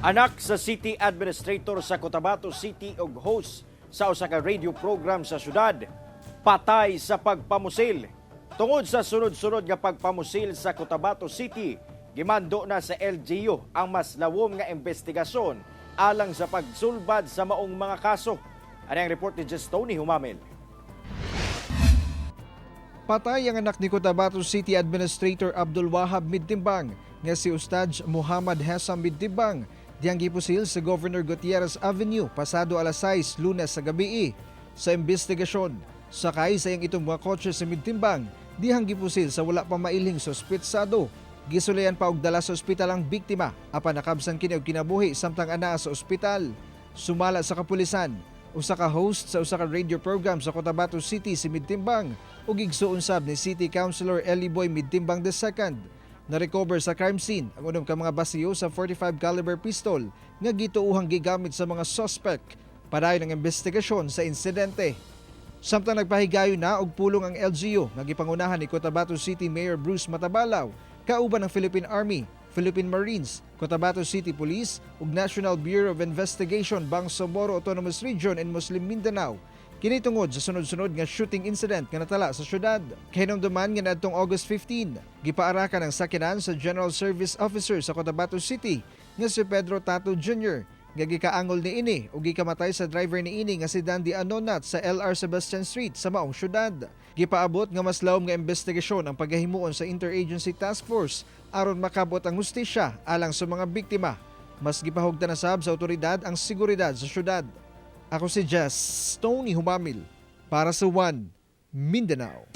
Anak sa City Administrator sa Cotabato City ug host sa usa ka radio program sa syudad, patay sa pagpamusil. Tungod sa sunod-sunod nga pagpamusil sa Cotabato City, gimando na sa LGU ang mas lawom nga investigasyon alang sa pagsulbad sa maong mga kaso. Ano ang report ni Tony Humamel? Patay ang anak ni Cotabato City Administrator Abdul Wahab Midtimbang nga si Ustad Muhammad Hessam Midtimbang diyang gipusil sa Governor Gutierrez Avenue pasado alas 6 Lunes sa gabi. Sa investigasyon, sakay sa iyang itong mga kotse sa Midtimbang dihang gipusil sa wala pa mailhing sospetsado. Gisulayan pa og dala sa ospital ang biktima apan nakabsan kini og kinabuhi samtang anaa sa ospital. Sumala sa kapulisan, usa ka host sa usa ka radio program sa Cotabato City si Midtimbang ug igsuon sab ni City Councilor Eliboy Midtimbang II. Na-recover sa crime scene ang unom ka mga basiyo sa 45 caliber pistol nga gituuhang gigamit sa mga suspect padayon ang investigasyon sa insidente. Samtang nagpahigayon na og pulong ang LGU nga gipangunahan ni Cotabato City Mayor Bruce Matabalaw, kauban ng Philippine Army, Philippine Marines, Cotabato City Police ug National Bureau of Investigation Bangsamoro Autonomous Region and Muslim Mindanao. Kini tungod sa sunod-sunod nga shooting incident nga natala sa syudad. Hinumduman nga nadtong August 15, gipaarakan ang sakyanan sa General Service Officer sa Cotabato City nga si Pedro Tato Jr. nga gikaangol ni ini ug gikamatay sa driver ni ini nga si Dandy Anonat sa LR Sebastian Street sa maong syudad. Gipaabot nga mas lawom nga investigasyon ang paghahimuon sa Interagency Task Force aron makabot ang hustisya alang sa mga biktima. Mas gipahugdan na sab sa otoridad ang seguridad sa syudad. Ako si Tony Humamil para sa One Mindanao.